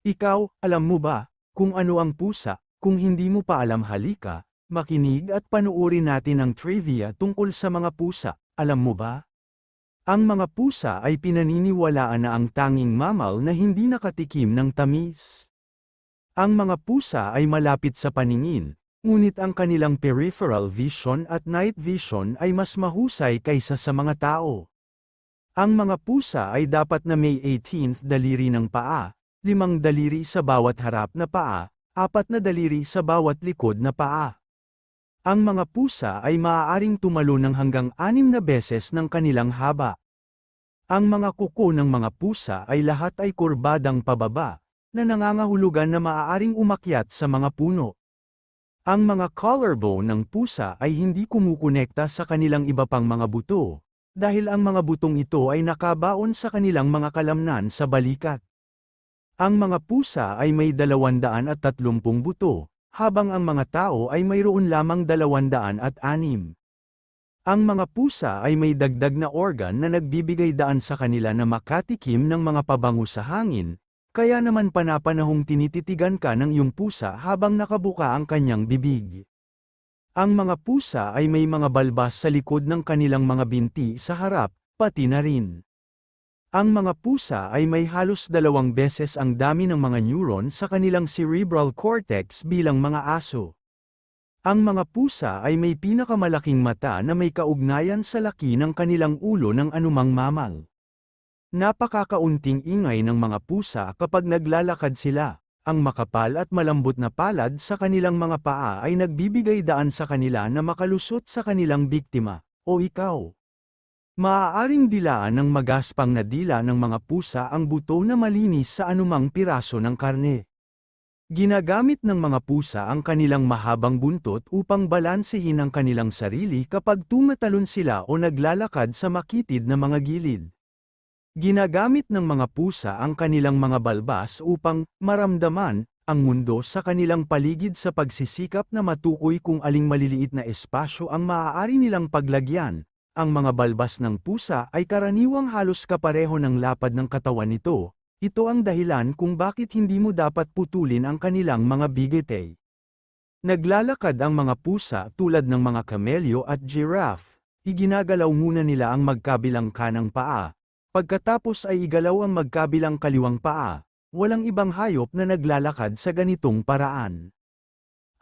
Ikaw, alam mo ba, kung ano ang pusa? Kung hindi mo pa alam, halika, makinig at panuorin natin ang trivia tungkol sa mga pusa. Alam mo ba? Ang mga pusa ay pinaniniwalaan na ang tanging mammal na hindi nakatikim ng tamis. Ang mga pusa ay malapit sa paningin, ngunit ang kanilang peripheral vision at night vision ay mas mahusay kaysa sa mga tao. Ang mga pusa ay dapat na may 18th daliri ng paa, 5 daliri sa bawat harap na paa, 4 na daliri sa bawat likod na paa. Ang mga pusa ay maaaring tumalo ng hanggang 6 na beses ng kanilang haba. Ang mga kuko ng mga pusa ay lahat ay kurbadang pababa, na nangangahulugan na maaaring umakyat sa mga puno. Ang mga collarbone ng pusa ay hindi kumukonekta sa kanilang iba pang mga buto, dahil ang mga butong ito ay nakabaon sa kanilang mga kalamnan sa balikat. Ang mga pusa ay may 230 buto, habang ang mga tao ay mayroon lamang 206. Ang mga pusa ay may dagdag na organ na nagbibigay daan sa kanila na makatikim ng mga pabango sa hangin, kaya naman panapanahong tinititigan ka ng iyong pusa habang nakabuka ang kanyang bibig. Ang mga pusa ay may mga balbas sa likod ng kanilang mga binti sa harap, pati na rin. Ang mga pusa ay may halos 2 beses ang dami ng mga neuron sa kanilang cerebral cortex bilang mga aso. Ang mga pusa ay may pinakamalaking mata na may kaugnayan sa laki ng kanilang ulo ng anumang mammal. Napakakaunting ingay ng mga pusa kapag naglalakad sila. Ang makapal at malambot na palad sa kanilang mga paa ay nagbibigay daan sa kanila na makalusot sa kanilang biktima, o ikaw. Maaaring dilaan ng magaspang na dila ng mga pusa ang buto na malinis sa anumang piraso ng karne. Ginagamit ng mga pusa ang kanilang mahabang buntot upang balansehin ang kanilang sarili kapag tumatalon sila o naglalakad sa makitid na mga gilid. Ginagamit ng mga pusa ang kanilang mga balbas upang maramdaman ang mundo sa kanilang paligid sa pagsisikap na matukoy kung aling maliliit na espasyo ang maaari nilang paglagyan. Ang mga balbas ng pusa ay karaniwang halos kapareho ng lapad ng katawan nito. Ito ang dahilan kung bakit hindi mo dapat putulin ang kanilang mga bigete. Naglalakad ang mga pusa tulad ng mga kamelyo at giraffe. Iginagalaw muna nila ang magkabilang kanang paa. Pagkatapos ay igalaw ang magkabilang kaliwang paa. Walang ibang hayop na naglalakad sa ganitong paraan.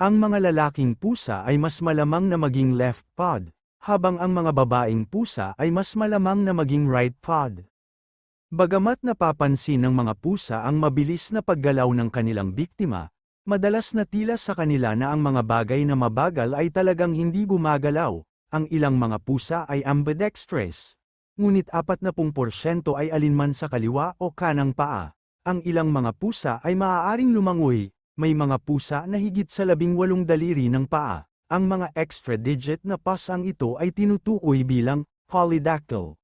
Ang mga lalaking pusa ay mas malamang na maging left pod, habang ang mga babaeng pusa ay mas malamang na maging right pod. Bagamat napapansin ng mga pusa ang mabilis na paggalaw ng kanilang biktima, madalas na tila sa kanila na ang mga bagay na mabagal ay talagang hindi gumagalaw. Ang ilang mga pusa ay ambidextrous, ngunit 40% ay alinman sa kaliwa o kanang paa. Ang ilang mga pusa ay maaaring lumangoy, may mga pusa na higit sa 18 daliri ng paa. Ang mga extra digit na pasang ito ay tinutukoy bilang polydactyl.